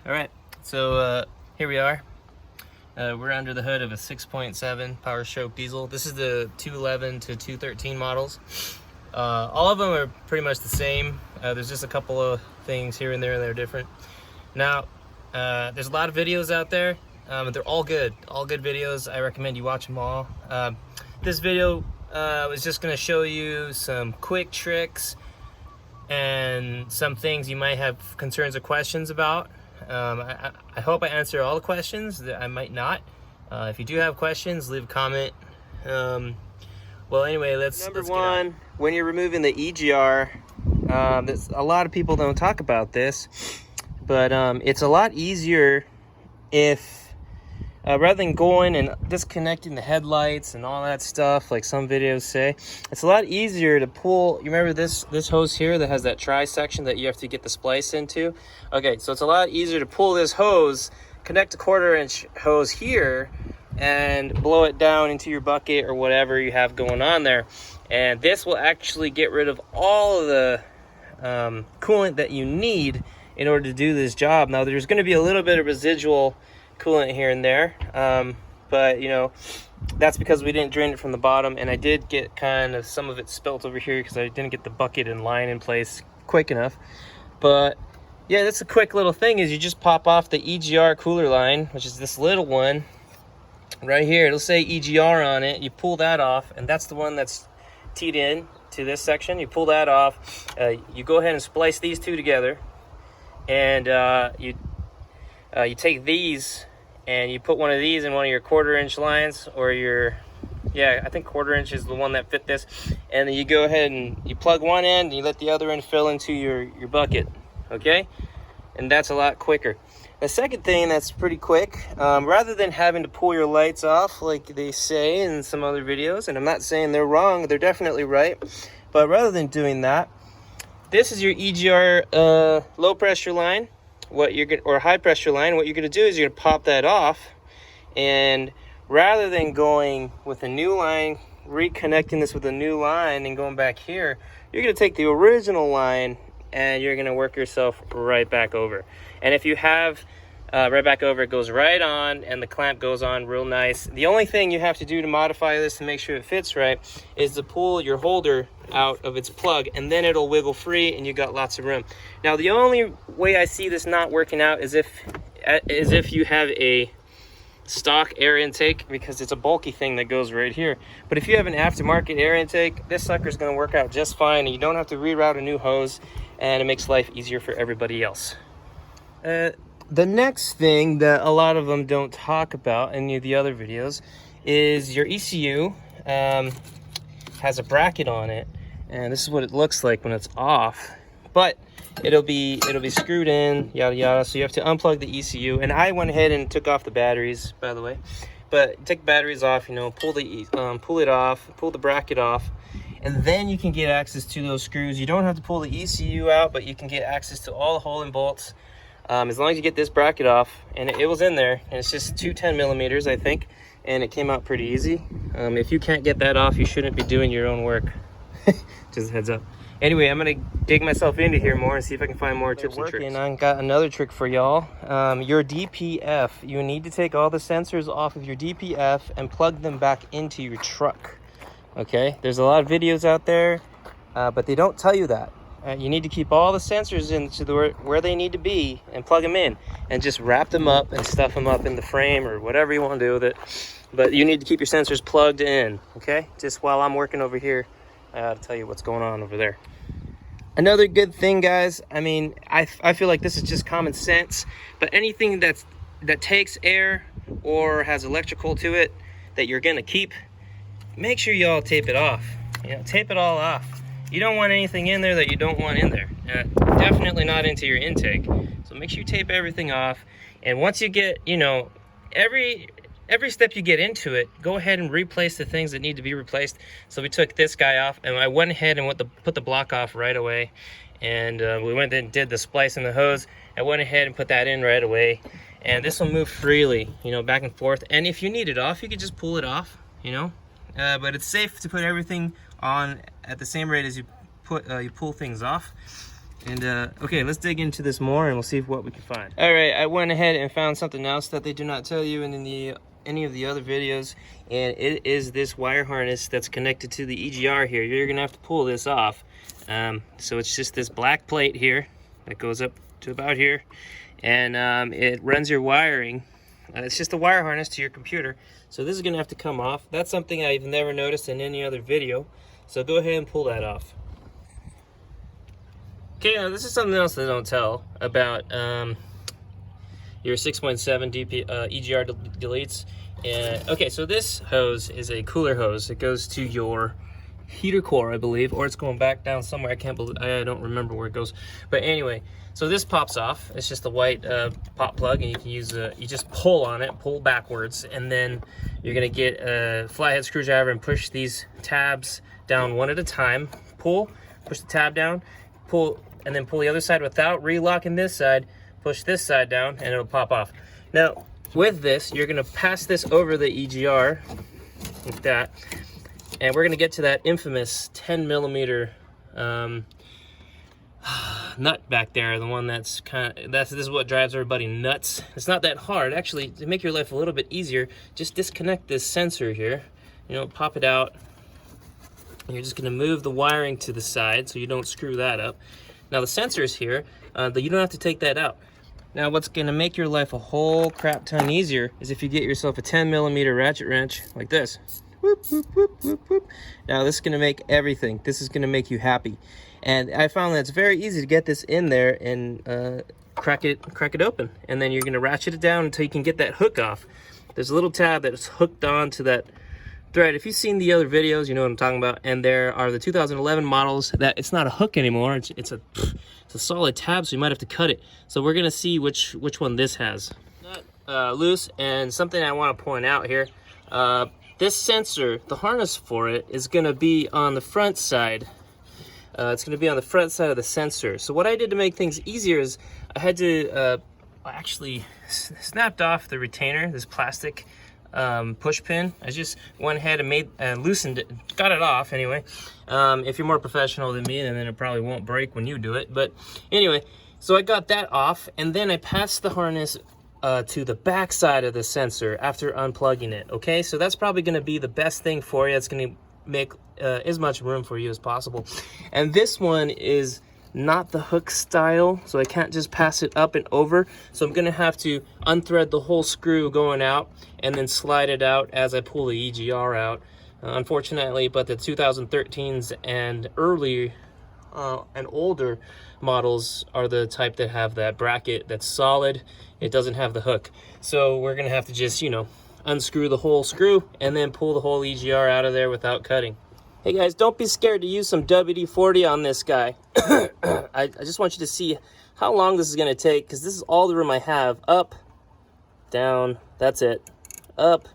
All right, so here we are. We're under the hood of a 6.7 Powerstroke diesel. This is the 211 to 213 models. All of them are pretty much the same. There's just a couple of things here and there that are different. Now, there's a lot of videos out there. They're all good videos. I recommend you watch them all. This video is just going to show you some quick tricks and some things you might have concerns or questions about. I hope I answer all the questions. I might not. If you do have questions, leave a comment. Well, anyway, let's Number one, when you're removing the EGR, a lot of people don't talk about this, but it's a lot easier if rather than going and disconnecting the headlights and all that stuff like some videos say, it's a lot easier to pull. You remember this hose here that has that tri-section that you have to get the splice into? Okay, so it's a lot easier to pull this hose, connect a 1/4 inch hose here, and blow it down into your bucket or whatever you have going on there. And this will actually get rid of all of the coolant that you need in order to do this job. Now, there's going to be a little bit of residual coolant here and there, but you know, that's because we didn't drain it from the bottom, and I did get kind of some of it spilt over here because I didn't get the bucket and line in place quick enough. But yeah, that's a quick little thing, is you just pop off the EGR cooler line, which is this little one right here. It'll say EGR on it. You pull that off, and that's the one that's teed in to this section. You pull that off, you go ahead and splice these two together, and you take these and you put one of these in one of your 1/4 inch lines, or your, yeah, I think 1/4 inch is the one that fit this. And then you go ahead and you plug one end and you let the other end fill into your bucket, okay? And that's a lot quicker. The second thing that's pretty quick, rather than having to pull your lights off like they say in some other videos, and I'm not saying they're wrong, they're definitely right, but rather than doing that, this is your EGR low pressure line. Or high pressure line. What you're going to do is you're going to pop that off, and rather than going with a new line, reconnecting this with a new line and going back here, you're going to take the original line and you're going to work yourself right back over. And if you have right back over, it goes right on, and the clamp goes on real nice. The only thing you have to do to modify this to make sure it fits right is to pull your holder out of its plug, and then it'll wiggle free and you got lots of room. Now, the only way I see this not working out is if you have a stock air intake, because it's a bulky thing that goes right here. But if you have an aftermarket air intake, this sucker is going to work out just fine, and you don't have to reroute a new hose, and it makes life easier for everybody else. The next thing that a lot of them don't talk about in any of the other videos is your ECU has a bracket on it, and this is what it looks like when it's off. But it'll be screwed in, yada yada. So you have to unplug the ECU, and I went ahead and took off the batteries, by the way. But take the batteries off, you know, pull it off, pull the bracket off, and then you can get access to those screws. You don't have to pull the ECU out, but you can get access to all the hole and bolts. As long as you get this bracket off, and it was in there, and it's just 210 millimeters, I think, and it came out pretty easy. If you can't get that off, you shouldn't be doing your own work. Just a heads up. Anyway, I'm gonna dig myself into here more and see if I can find more tips and tricks. And I got another trick for y'all. Your DPF, you need to take all the sensors off of your DPF and plug them back into your truck. Okay, there's a lot of videos out there, but they don't tell you that. You need to keep all the sensors into where they need to be and plug them in, and just wrap them up and stuff them up in the frame or whatever you want to do with it. But you need to keep your sensors plugged in, okay? Just while I'm working over here to tell you what's going on over there. Another good thing, guys, I mean, I feel like this is just common sense, but anything that takes air or has electrical to it that you're gonna keep, make sure y'all tape it off. You know, tape it all off. You don't want anything in there that you don't want in there. Definitely not into your intake. So make sure you tape everything off. And once you get, you know, every step you get into it, go ahead and replace the things that need to be replaced. So we took this guy off, and I went ahead and put the block off right away. And we went and did the splice in the hose. I went ahead and put that in right away. And this will move freely, you know, back and forth. And if you need it off, you can just pull it off, you know. But it's safe to put everything on at the same rate as you pull things off. And okay, let's dig into this more and we'll see what we can find. All right, I went ahead and found something else that they do not tell you in any of the other videos, and it is this wire harness that's connected to the EGR here. You're gonna have to pull this off. So it's just this black plate here that goes up to about here, and it runs your wiring. It's just a wire harness to your computer. So this is gonna have to come off. That's something I've never noticed in any other video. So go ahead and pull that off. Okay, now this is something else they don't tell about your 6.7 EGR deletes. Okay, so this hose is a cooler hose. It goes to your heater core, I believe, or it's going back down somewhere. I don't remember where it goes. But anyway, so this pops off. It's just a white pop plug, and you can use you just pull on it, pull backwards, and then you're gonna get a flathead screwdriver and push these tabs down one at a time. Pull, push the tab down, pull, and then pull the other side without relocking this side. Push this side down, and it'll pop off. Now, with this, you're gonna pass this over the EGR like that, and we're gonna get to that infamous 10 millimeter nut back there, the one that's this is what drives everybody nuts. It's not that hard. Actually, to make your life a little bit easier, just disconnect this sensor here, pop it out, and you're just gonna move the wiring to the side so you don't screw that up. Now the sensor's here, you don't have to take that out. Now what's gonna make your life a whole crap ton easier is if you get yourself a 10 millimeter ratchet wrench like this. Whoop, whoop, whoop, whoop, whoop. Now this is gonna make everything. This is gonna make you happy. And I found that it's very easy to get this in there and crack it open. And then you're gonna ratchet it down until you can get that hook off. There's a little tab that's hooked on to that thread. If you've seen the other videos, you know what I'm talking about. And there are the 2011 models that it's not a hook anymore. It's a solid tab, so you might have to cut it. So we're gonna see which one this has. Loose, and something I want to point out here. This sensor, the harness for it, is gonna be on the front side. It's gonna be on the front side of the sensor. So what I did to make things easier is I had to actually snapped off the retainer, this plastic push pin. I just went ahead and loosened it, got it off anyway. If you're more professional than me, then it probably won't break when you do it. But anyway, so I got that off, and then I passed the harness to the back side of the sensor after unplugging it. Okay, so that's probably going to be the best thing for you. It's going to make as much room for you as possible. And this one is not the hook style, so I can't just pass it up and over. So I'm gonna have to unthread the whole screw going out and then slide it out as I pull the EGR out. Unfortunately, but the 2013s and early and older models are the type that have that bracket that's solid. It doesn't have the hook. So we're gonna have to just, unscrew the whole screw and then pull the whole EGR out of there without cutting. Hey guys, don't be scared to use some WD-40 on this guy. I just want you to see how long this is gonna take, because this is all the room I have. Up, down, that's it. Up,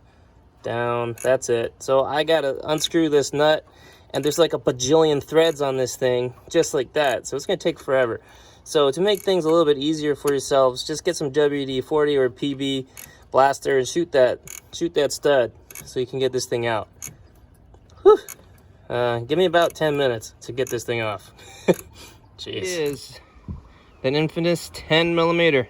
down, that's it. So I gotta unscrew this nut, and there's like a bajillion threads on this thing, just like that. So it's gonna take forever. So to make things a little bit easier for yourselves, just get some WD-40 or PB blaster and shoot that stud so you can get this thing out. Whew. Give me about 10 minutes to get this thing off. Jeez. It is an infamous 10 millimeter.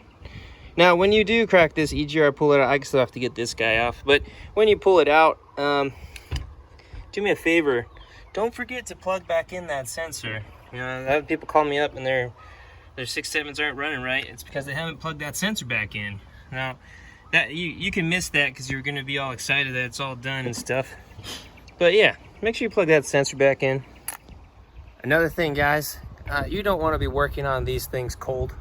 Now, when you do crack this EGR puller, I still have to get this guy off. But when you pull it out, do me a favor. Don't forget to plug back in that sensor. I have people call me up and their 6.7s aren't running right. It's because they haven't plugged that sensor back in. Now, that you can miss that because you're going to be all excited that it's all done and stuff. But yeah, make sure you plug that sensor back in. Another thing, guys, you don't want to be working on these things cold.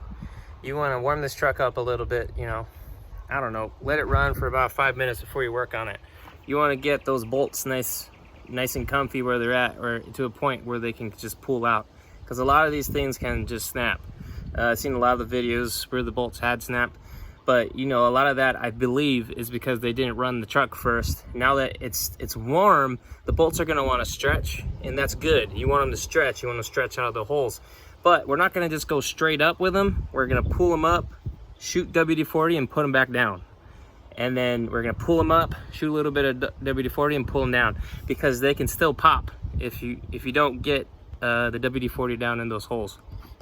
You want to warm this truck up a little bit, I don't know, let it run for about 5 minutes before you work on it. You want to get those bolts nice and comfy where they're at, or to a point where they can just pull out, because a lot of these things can just snap. I've seen a lot of the videos where the bolts had snapped. But a lot of that, I believe, is because they didn't run the truck first. Now that it's warm, the bolts are going to want to stretch, and that's good. You want them to stretch. You want to stretch out of the holes. But we're not going to just go straight up with them. We're going to pull them up, shoot WD-40, and put them back down. And then we're going to pull them up, shoot a little bit of WD-40, and pull them down, because they can still pop if you don't get the WD-40 down in those holes.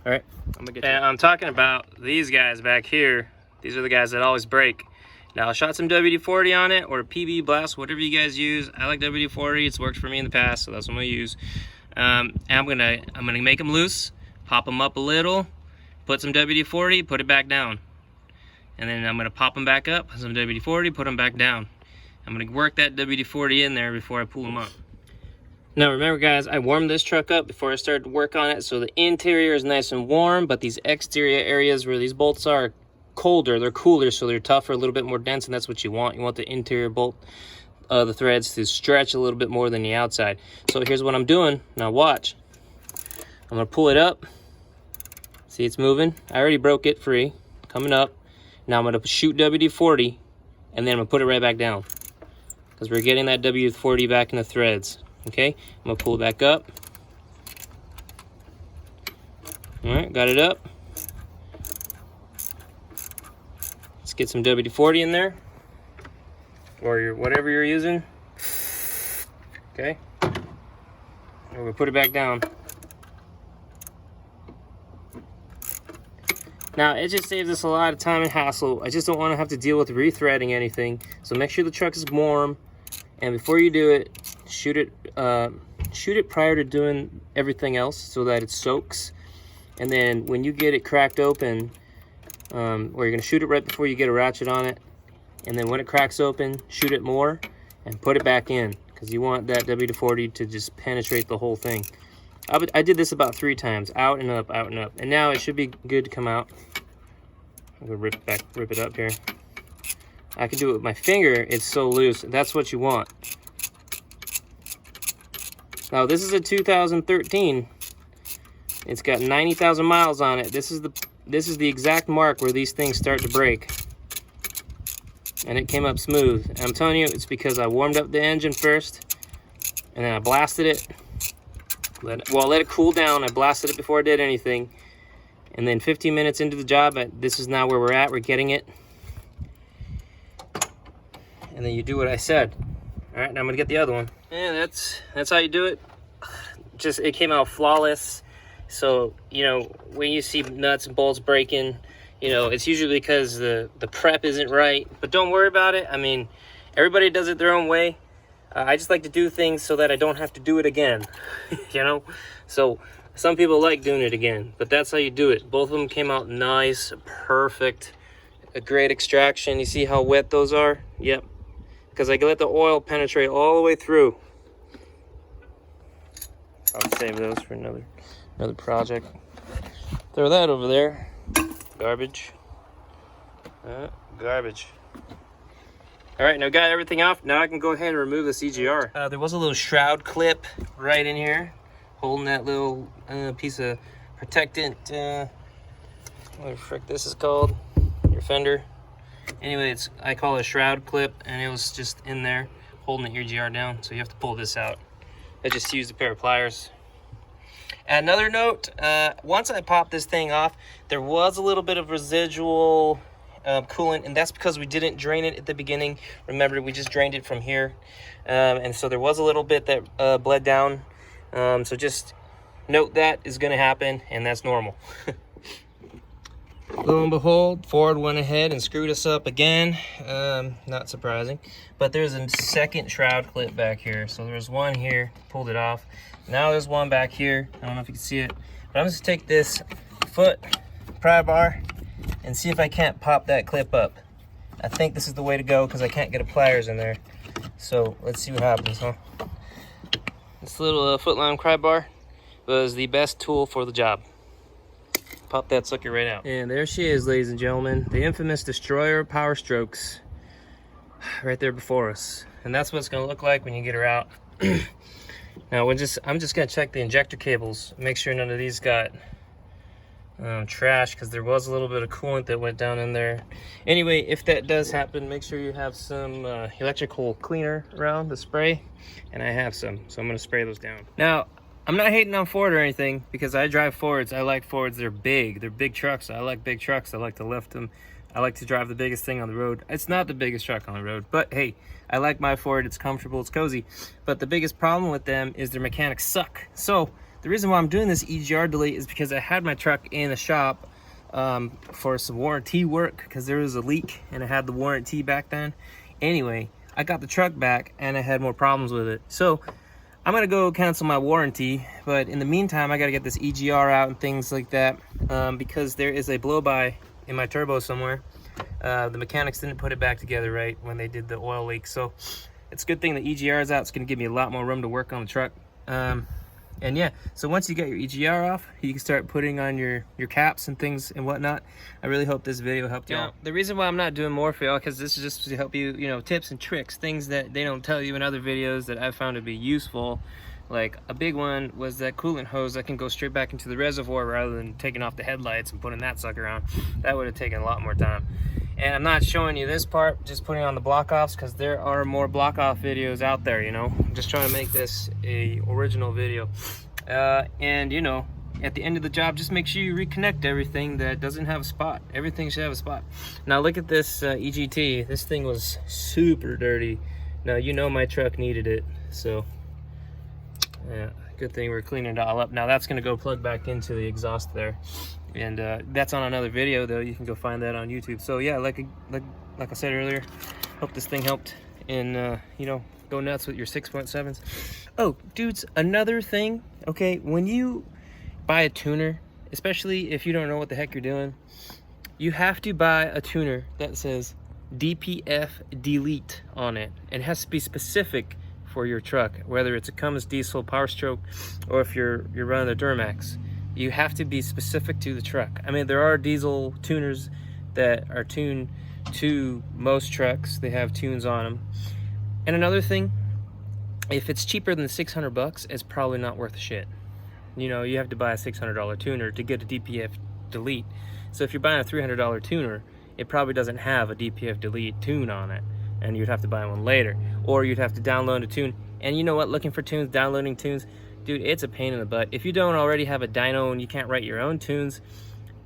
All right, I'm gonna get you. And I'm talking about these guys back here. These are the guys that always break. Now I shot some WD-40 on it, or PB Blast, whatever you guys use. I like WD-40. It's worked for me in the past, so that's what I'm gonna use. And I'm gonna make them loose, pop them up a little, put some WD-40, put it back down, and then I'm gonna pop them back up, put some WD-40, put them back down. I'm gonna work that WD-40 in there before I pull them up. Now remember guys, I warmed this truck up before I started to work on it, so the interior is nice and warm, but these exterior areas where these bolts are colder, they're cooler, so they're tougher, a little bit more dense, and that's what you want. You want the interior bolt, the threads to stretch a little bit more than the outside. So here's what I'm doing. Now watch. I'm gonna pull it up. See, it's moving. I already broke it free, coming up. Now I'm gonna shoot WD-40, and then I'm gonna put it right back down, because we're getting that WD-40 back in the threads. Okay, I'm gonna pull it back up. All right, got it up. Let's get some WD-40 in there, or whatever you're using. Okay, and we'll put it back down. Now, it just saves us a lot of time and hassle. I just don't want to have to deal with rethreading anything. So make sure the truck is warm, and before you do it, shoot it prior to doing everything else so that it soaks. And then when you get it cracked open, or you're gonna shoot it right before you get a ratchet on it, and then when it cracks open, shoot it more and put it back in, because you want that WD-40 to just penetrate the whole thing. I did this about 3 times, out and up, and now it should be good to come out. I'm gonna rip it up here. I can do it with my finger, it's so loose. That's what you want. Now this is a 2013. It's got 90,000 miles on it. This is the exact mark where these things start to break. And it came up smooth. And I'm telling you, it's because I warmed up the engine first, and then I blasted it. Let it cool down. I blasted it before I did anything. And then 15 minutes into the job, this is now where we're at. We're getting it. And then you do what I said. All right, now I'm gonna get the other one. And that's how you do it. Just, it came out flawless. So, you know, when you see nuts and bolts breaking, you know, it's usually because the prep isn't right. But don't worry about it. I mean, everybody does it their own way. I just like to do things so that I don't have to do it again, you know? So some people like doing it again, but that's how you do it. Both of them came out nice, perfect, a great extraction. You see how wet those are? Yep, because I let the oil penetrate all the way through. I'll save those for another project. Throw that over there. Garbage. Garbage. All right, now got everything off. Now I can go ahead and remove the CGR. There was a little shroud clip right in here, holding that little piece of protectant. What the frick this is called? Your fender. Anyway, I call it a shroud clip, and it was just in there holding the EGR down. So you have to pull this out. I just used a pair of pliers. Another note: once I popped this thing off, there was a little bit of residual coolant, and that's because we didn't drain it at the beginning. Remember, we just drained it from here, and so there was a little bit that bled down. So just note that is going to happen, and that's normal. Lo and behold, Ford went ahead and screwed us up again. Not surprising, but there's a second shroud clip back here. So there's one here, pulled it off. Now there's one back here. I don't know if you can see it, but I'm just gonna take this foot pry bar and see if I can't pop that clip up. I think this is the way to go because I can't get a pliers in there. So let's see what happens, huh? This little foot line pry bar was the best tool for the job. Pop that sucker right out. And there she is, ladies and gentlemen. The infamous destroyer of Powerstrokes. Right there before us. And that's what it's gonna look like when you get her out. Now I'm just gonna check the injector cables, make sure none of these got trash, because there was a little bit of coolant that went down in there. Anyway, if that does happen, make sure you have some electrical cleaner around, the spray, and I have some, so I'm gonna spray those down. Now, I'm not hating on Ford or anything, because I drive Fords. I like Fords. They're big trucks. I like big trucks. I like to lift them. I like to drive the biggest thing on the road. It's not the biggest truck on the road, but hey, I like my Ford. It's comfortable, it's cozy. But the biggest problem with them is their mechanics suck. So the reason why I'm doing this EGR delete is because I had my truck in the shop for some warranty work, because there was a leak and I had the warranty back then. Anyway, I got the truck back and I had more problems with it. So I'm gonna go cancel my warranty, but in the meantime, I gotta get this EGR out and things like that, because there is a blow-by in my turbo somewhere. The mechanics didn't put it back together right when they did the oil leak. So it's a good thing the EGR is out. It's gonna give me a lot more room to work on the truck. And yeah, so once you get your EGR off, you can start putting on your caps and things and whatnot. I really hope this video helped you out. The reason why I'm not doing more for y'all, because this is just to help you, you know, tips and tricks, things that they don't tell you in other videos that I've found to be useful. Like a big one was that coolant hose that can go straight back into the reservoir rather than taking off the headlights and putting that sucker on. That would have taken a lot more time. And I'm not showing you this part, just putting on the block offs, because there are more block off videos out there, you know. I'm just trying to make this a original video. And you know, at the end of the job, just make sure you reconnect everything that doesn't have a spot. Everything should have a spot. Now look at this EGT. This thing was super dirty. Now you know my truck needed it, so yeah, good thing we're cleaning it all up. Now that's gonna go plug back into the exhaust there. And that's on another video though. You can go find that on YouTube. So yeah, like I said earlier, hope this thing helped. And you know, go nuts with your 6.7s. Oh, dudes, another thing, okay, when you buy a tuner, especially if you don't know what the heck you're doing, you have to buy a tuner that says DPF delete on it. It has to be specific for your truck, whether it's a Cummins diesel, Powerstroke, or if you're running a Duramax. You have to be specific to the truck. I mean, there are diesel tuners that are tuned to most trucks. They have tunes on them. And another thing, if it's cheaper than 600 bucks, it's probably not worth a shit. You know, you have to buy a $600 tuner to get a DPF delete. So if you're buying a $300 tuner, it probably doesn't have a DPF delete tune on it, and you'd have to buy one later. Or you'd have to download a tune. And you know what, looking for tunes, downloading tunes, dude, it's a pain in the butt. If you don't already have a dyno and you can't write your own tunes,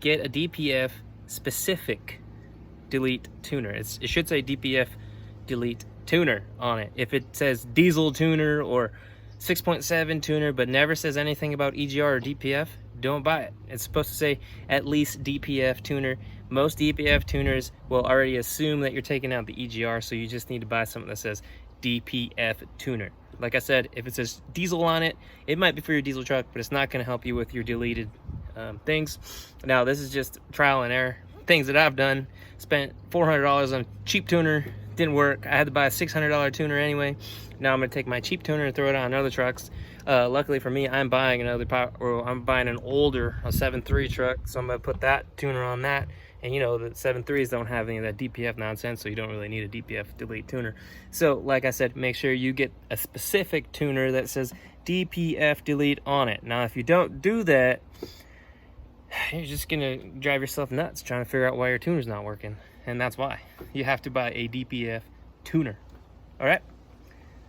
get a DPF specific delete tuner. It should say DPF delete tuner on it. If it says diesel tuner or 6.7 tuner but never says anything about EGR or DPF, don't buy it. It's supposed to say at least DPF tuner. Most DPF tuners will already assume that you're taking out the EGR, so you just need to buy something that says DPF tuner. Like I said, if it says diesel on it, it might be for your diesel truck, but it's not going to help you with your deleted things. Now, this is just trial and error. Things that I've done. Spent $400 on a cheap tuner, didn't work. I had to buy a $600 tuner anyway. Now I'm going to take my cheap tuner and throw it on other trucks. Luckily for me, I'm buying an older, a 7.3 truck, so I'm going to put that tuner on that. And you know, the 7.3s don't have any of that DPF nonsense, so you don't really need a DPF delete tuner. So like I said, make sure you get a specific tuner that says DPF delete on it. Now, if you don't do that, you're just gonna drive yourself nuts trying to figure out why your tuner's not working. And that's why. You have to buy a DPF tuner. All right?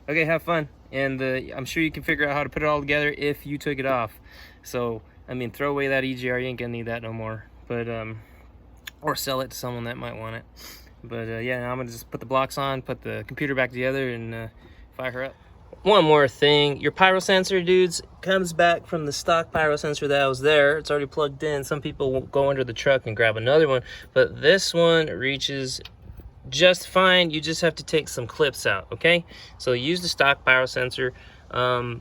Okay, have fun. And I'm sure you can figure out how to put it all together if you took it off. So, I mean, throw away that EGR. You ain't gonna need that no more. But, or sell it to someone that might want it. But yeah, now I'm gonna just put the blocks on, put the computer back together, and fire her up. One more thing, your pyro sensor, dudes, comes back from the stock pyro sensor that was there. It's already plugged in. Some people will go under the truck and grab another one, but this one reaches just fine. You just have to take some clips out, okay? So use the stock pyro sensor and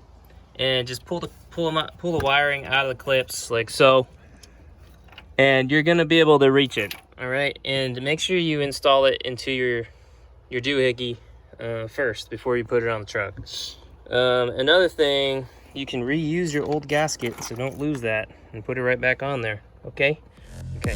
just pull the wiring out of the clips like so. And you're gonna be able to reach it, all right? And make sure you install it into your doohickey first before you put it on the truck. Another thing, you can reuse your old gasket, so don't lose that, and put it right back on there, okay? Okay.